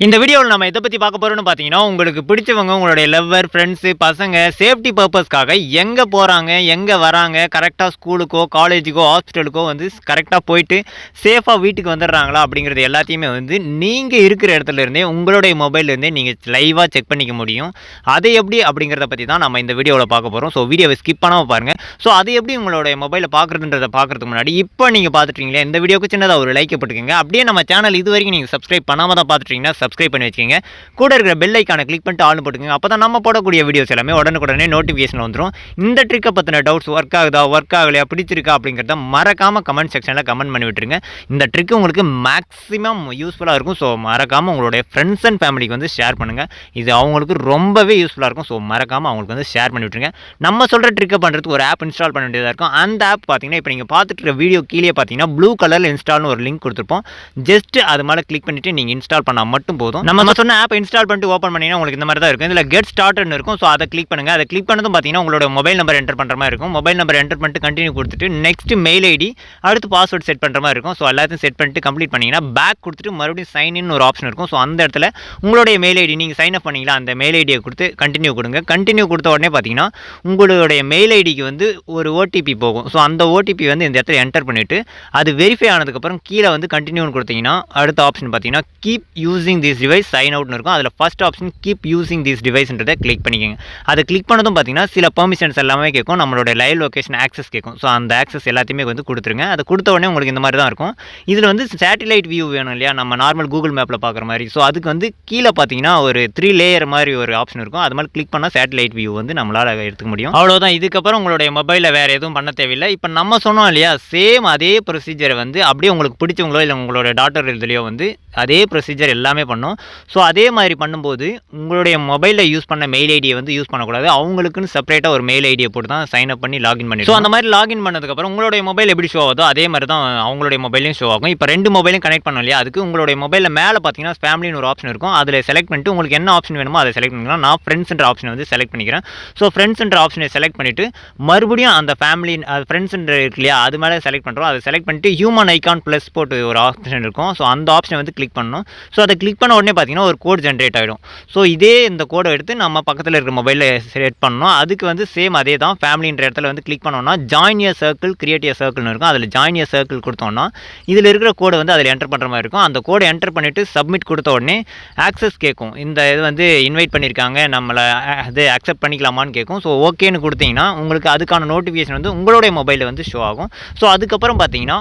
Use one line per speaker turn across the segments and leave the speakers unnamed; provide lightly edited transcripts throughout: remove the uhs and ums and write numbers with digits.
இந்த வீடியோவில் நம்ம எதை பற்றி பார்க்க போகிறோம்னு பார்த்தீங்கன்னா, உங்களுக்கு பிடிச்சவங்க உங்களுடைய லவ்வர், ஃப்ரெண்ட்ஸு, பசங்க சேஃப்டி பர்ப்பஸ்க்காக எங்கே போகிறாங்க, எங்கே வராங்க, கரெக்டாக ஸ்கூலுக்கோ, காலேஜுக்கோ, ஹாஸ்பிட்டலுக்கோ வந்து கரெக்டாக போயிட்டு சேஃபாக வீட்டுக்கு வந்துடுறாங்களா அப்படிங்கிறது எல்லாத்தையுமே வந்து நீங்கள் இருக்கிற இடத்துல இருந்தே உங்களுடைய மொபைல்லேருந்தே நீங்கள் லைவாக செக் பண்ணிக்க முடியும். அதை எப்படி அப்படிங்கிறத பற்றி தான் நம்ம இந்த வீடியோவில் பார்க்க போகிறோம். ஸோ வீடியோவை ஸ்கிப் பண்ணாமல் பாருங்கள். ஸோ அது எப்படி உங்களுடைய மொபைலை பார்க்குறதுக்கு முன்னாடி இப்போ நீங்கள் பார்த்துட்டீங்களே இந்த வீடியோக்கு சின்னதாக ஒரு லைக் போட்டுக்கோங்க. அப்படியே நம்ம சேனல் இது வரைக்கும் நீங்கள் சப்ஸ்கிரைப் பண்ணாமல் தான் பார்த்துட்டீங்கன்னா சப்ஸ்கிரைப் பண்ணி வச்சுக்கோங்க. கூட இருக்கிற பெல் ஐக்கானை கிளிக் பண்ணிட்டு ஆல் போட்டுக்கோங்க. அப்போ தான் நம்ம போடக்கூடிய வீடியோஸ் எல்லாமே உடனுக்குடனே நோட்டிஃபிகேஷன் வந்துடும். இந்த ட்ரிக்கை பற்றின டவுட்ஸ் ஒர்க் ஆகுதா, ஒர்க் ஆகலையா, பிடிச்சிருக்கா அப்படிங்கிறத மறக்காமல் கமெண்ட் செக்ஷனில் கமெண்ட் பண்ணி விட்டுருங்க. இந்த ட்ரிக் உங்களுக்கு மேக்ஸிமம் யூஸ்ஃபுல்லாக இருக்கும். ஸோ மறக்காமல் உங்களுடைய ஃப்ரெண்ட்ஸ் அண்ட் ஃபேமிலிக்கு வந்து ஷேர் பண்ணுங்கள். இது அவங்களுக்கு ரொம்பவே யூஸ்ஃபுல்லாக இருக்கும். ஸோ மறக்காமல் அவங்களுக்கு வந்து ஷேர் பண்ணி விட்டுருங்க. நம்ம சொல்கிற ட்ரிக்கை பண்ணுறதுக்கு ஒரு ஆப் இன்ஸ்டால் பண்ண வேண்டியதாக இருக்கும். அந்த ஆப் பார்த்தீங்கன்னா இப்போ நீங்கள் பார்த்துட்டு இருக்க வீடியோ கீழே பார்த்தீங்கன்னா ப்ளூ கலரில் இன்ஸ்டால்னு ஒரு லிங்க் கொடுத்துருப்போம். ஜஸ்ட் அது மேலே கிளிக் பண்ணிவிட்டு நீங்கள் இன்ஸ்டால் பண்ணால் மட்டும் போதும். நம்ம சொன்ன ஆப் இன்ஸ்டால் பண்ணிட்டு ஓப்பன் பண்ணிங்கன்னா உங்களுக்கு இந்த மாதிரி தான் இருக்கும். இதில் கெட் ஸ்டார்ட்னு இருக்கும். ஸோ அதை கிளிக் பண்ணுங்கள். அதை கிளிக் பண்ணதும் பார்த்தீங்கன்னா உங்களோட மொபைல் நம்பர் என்டர் பண்ணுற மாதிரி இருக்கும். மொபைல் நம்பர் என்டர் பண்ணிட்டு கண்டினியூ கொடுத்துட்டு நெக்ஸ்ட் மெயில் ஐடி அடுத்து பாஸ்வேர்ட் செட் பண்ணுற மாதிரி இருக்கும். ஸோ எல்லாத்தையும் செட் பண்ணிட்டு கம்ப்ளீட் பண்ணிங்கன்னா பேக் கொடுத்துட்டு மறுபடியும் சைன் இன் ஒரு ஆப்ஷன் இருக்கும். ஸோ அந்த இடத்துல உங்களுடைய மெயில் ஐடி நீங்கள் சைன் அப் பண்ணிங்களா அந்த மெயில் ஐடியை கொடுத்து கண்டினியூ கொடுங்க. கண்டினியூ கொடுத்த உடனே பார்த்தீங்கன்னா உங்களுடைய மெயில் ஐடிக்கு வந்து ஒரு ஓடிபி போகும். ஸோ அந்த ஓடிபி வந்து இந்த இடத்துல என்டர் பண்ணிவிட்டு அது வெரிஃபை ஆனதுக்கப்புறம் கீழே வந்து கண்டினியூன்னு கொடுத்தீங்கன்னா அடுத்த ஆப்ஷன் பார்த்தீங்கன்னா keep using this device sign அவுட்னு இருக்கும். அதில் first option keep using this டிவைஸ்ன்றதை கிளிக் பண்ணிக்கோங்க. அதை கிளிக் பண்ணதும் பார்த்தீங்கன்னா சில பெர்மிஷன்ஸ் எல்லாமே கேட்கும். நம்மளோட லைவ் லொகேஷன் ஆக்சஸ் கேட்கும். ஸோ அந்த ஆக்சஸ் எல்லாத்தையுமே வந்து கொடுத்துருங்க. அதை கொடுத்த உடனே உங்களுக்கு இந்த மாதிரி தான் இருக்கும். இதில் வந்து சேட்டிலைட் வியூ வேணும் இல்லையா, நம்ம நார்மல் கூகுள் மேப்பில் பார்க்குற மாதிரி. ஸோ அதுக்கு வந்து கீழே பார்த்தீங்கன்னா ஒரு 3 லேயர் மாதிரி ஒரு ஆப்ஷன் இருக்கும். அது மாதிரி கிளிக் பண்ணால் சேட்டிலைட் வியூ வந்து நம்மளால் எடுத்துக்க முடியும். அவ்வளோதான். இதுக்கப்புறம் உங்களுடைய மொபைலில் வேறு எதுவும் பண்ண தேவையில்லை. இப்போ நம்ம சொன்னோம் இல்லையா, சேம் அதே ப்ரொசீஜரை வந்து அப்படியே உங்களுக்கு பிடிச்சவங்களோ இல்லை உங்களோட டாட்டர் இதுலையோ வந்து அதே ப்ரொசீஜர் எல்லாமே பண்ணும். ஸோ அதே மாதிரி பண்ணும்போது உங்களுடைய மொபைலில் யூஸ் பண்ண மெயில் ஐடியை வந்து யூஸ் பண்ணக்கூடாது. அவங்களுக்குன்னு செப்பரேட்டாக ஒரு மெயில் ஐடியை போட்டு தான் சைன் அப் பண்ணி லாகின் பண்ணி. ஸோ அந்த மாதிரி லாகின் பண்ணதுக்கப்புறம் உங்களுடைய மொபைல் எப்படி ஷோ ஆகுதோ அதே மாதிரி தான் அவங்களுடைய மொபைலையும் ஷோ ஆகும். இப்போ 2 மொபைலையும் கனெக்ட் பண்ணோம் இல்லையா, அதுக்கு உங்களுடைய மொபைலில் மேலே பார்த்தீங்கன்னா ஃபேமிலின்னு ஒரு ஆப்ஷன் இருக்கும். அதில் செலக்ட் பண்ணிட்டு உங்களுக்கு என்ன ஆப்ஷன் வேணுமோ அதை செலக்ட் பண்ணிக்கலாம். நான் ஃப்ரெண்ட்ஸ்ன்ற ஆப்ஷன் வந்து செலக்ட் பண்ணிக்கிறேன். ஸோ ஃப்ரெண்ட்ஸ்ன்ற ஆப்ஷனை செலக்ட் பண்ணிவிட்டு மறுபடியும் அந்த ஃபேமிலி ஃப்ரெண்ட்ஸ்ன்ற இருக்கு இல்லையா அது மேலே செலக்ட் பண்ணுறோம். அதை செலக்ட் பண்ணிட்டு ஹியூமன் ஐகான் ப்ளஸ் போட்டு ஒரு ஆப்ஷன் இருக்கும். ஸோ அந்த ஆப்ஷனை வந்து கிளிக் பண்ணணும். ஸோ அதை கிளிக் பண்ண உடனே பார்த்தீங்கன்னா ஒரு கோட் ஜென்ரேட் ஆகிடும். ஸோ இதே இந்த கோடை எடுத்து நம்ம பக்கத்தில் இருக்கிற மொபைலில் செட் பண்ணணும். அதுக்கு வந்து சேம் அதே தான் ஃபேமிலின்ற இடத்துல வந்து கிளிக் பண்ணோம்னா join a circle create a சர்க்கிள்னு இருக்கும். அதில் ஜாயின் எ சர்க்கிள் கொடுத்தோம்னா இதில் இருக்கிற கோடை வந்து அதில் என்டர் பண்ணுற மாதிரி இருக்கும். அந்த கோடை என்டர் பண்ணிவிட்டு சப்மிட் கொடுத்த உடனே ஆக்சஸ் கேட்கும். இந்த இது வந்து இன்வைட் பண்ணியிருக்காங்க, நம்மளை அது அக்செப்ட் பண்ணிக்கலாமான்னு கேட்கும். ஸோ ஓகேன்னு கொடுத்தீங்கன்னா உங்களுக்கு அதுக்கான நோட்டிஃபிகேஷன் வந்து உங்களுடைய மொபைலில் வந்து ஷோ ஆகும். ஸோ அதுக்கப்புறம் பார்த்தீங்கன்னா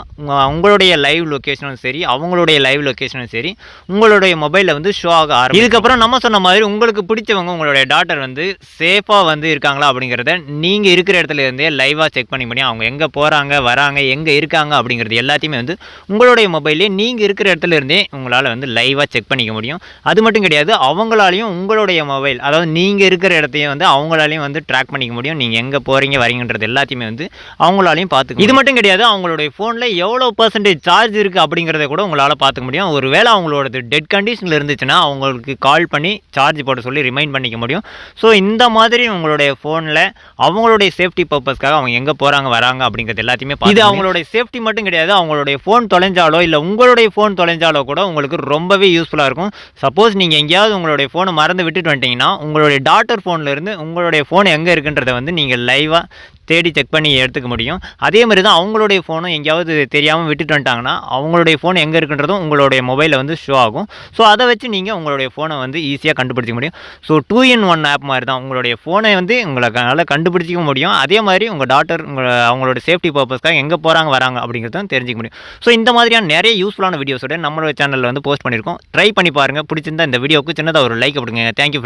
உங்களுடைய லைவ் லொக்கேஷனும் சரி அவங்களுடைய லைவ் லொக்கேஷனும் சரி உங்களுடைய மொபைலில் வந்து ஷோ ஆக ஆரம்பிக்கும். இதுக்கப்புறம் நம்ம சொன்ன மாதிரி உங்களுக்கு பிடிச்சவங்க உங்களுடைய டாட்டர் வந்து சேஃபாக வந்து இருக்காங்களா அப்படிங்கிறத நீங்கள் இருக்கிற இடத்துல இருந்தே லைவாக செக் பண்ணி அவங்க எங்கே போகிறாங்க வராங்க எங்கே இருக்காங்க அப்படிங்கிறது எல்லாத்தையுமே வந்து உங்களுடைய மொபைல்லே நீங்கள் இருக்கிற இடத்துல இருந்தே உங்களால் வந்து லைவாக செக் பண்ணிக்க முடியும். அது மட்டும் கிடையாது, அவங்களாலையும் உங்களுடைய மொபைல் அதாவது நீங்கள் இருக்கிற இடத்தையும் வந்து அவங்களாலையும் வந்து ட்ராக் பண்ணிக்க முடியும். நீங்கள் எங்கே போகிறீங்க வரீங்கன்றது எல்லாத்தையுமே வந்து அவங்களாலையும் பார்த்துக்க. இது மட்டும் கிடையாது, அவங்களுடைய ஃபோனில் எவ்வளோ % சார்ஜ் இருக்குது அப்படிங்கிறத கூட உங்களால் பார்த்துக்க முடியும். ஒரு வேளை அவங்களோட டெட் கண்டிஷனில் இருந்துச்சுன்னா அவங்களுக்கு கால் பண்ணி சார்ஜ் போட சொல்லி ரிமைண்ட் பண்ணிக்க முடியும். ஸோ இந்த மாதிரி உங்களுடைய ஃபோனில் அவங்களுடைய சேஃப்டி பர்பஸ்க்காக அவங்க எங்கே போகிறாங்க வராங்க அப்படிங்கிறது எல்லாத்தையுமே இது அவங்களுடைய சேஃப்டி மட்டும் கிடையாது, அவங்களுடைய ஃபோன் தொலைஞ்சாலோ இல்லை உங்களுடைய ஃபோன் தொலைஞ்சாலோ கூட உங்களுக்கு ரொம்பவே யூஸ்ஃபுல்லாக இருக்கும். சப்போஸ் நீங்கள் எங்கேயாவது உங்களுடைய ஃபோனை மறந்து விட்டுட்டு வந்துட்டீங்கன்னா உங்களுடைய டாட்டர் ஃபோனில் இருந்து உங்களுடைய ஃபோன் எங்கே இருக்குன்றதை வந்து நீங்கள் லைவாக தேடி செக் பண்ணி எடுத்துக்க முடியும். அதே மாதிரி தான் அவங்களுடைய ஃபோனும் எங்கேயாவது தெரியாமல் விட்டுட்டு வந்துட்டாங்கன்னா அவங்களுடைய ஃபோன் எங்கே இருக்குன்றதும் உங்களுடைய மொபைலில் வந்து ஷோ ஆகும். ஸோ அதை வச்சு நீங்கள் உங்களுடைய ஃபோனை வந்து ஈஸியாக கண்டுபிடிச்சிக்க முடியும். ஸோ 2-in-1 ஆப் மாதிரி தான் உங்களுடைய ஃபோனை வந்து உங்களால் கண்டுபிடிச்சிக்க முடியும். அதே மாதிரி உங்கள் டாட்டர் அவங்களோட சேஃப்டி பர்பஸ்க்காக எங்கே போகிறாங்க வராங்க அப்படிங்கிறதும் தெரிஞ்சிக்க முடியும். ஸோ இந்த மாதிரியான நிறைய யூஸ்ஃபுல்லான வீடியோஸோட நம்மளோட சேனலில் வந்து போஸ்ட் பண்ணியிருக்கோம். ட்ரை பண்ணி பாருங்கள். பிடிச்சிருந்தா இந்த வீடியோவுக்கு சின்னதாக ஒரு லைக் கொடுங்க. தேங்க்யூ.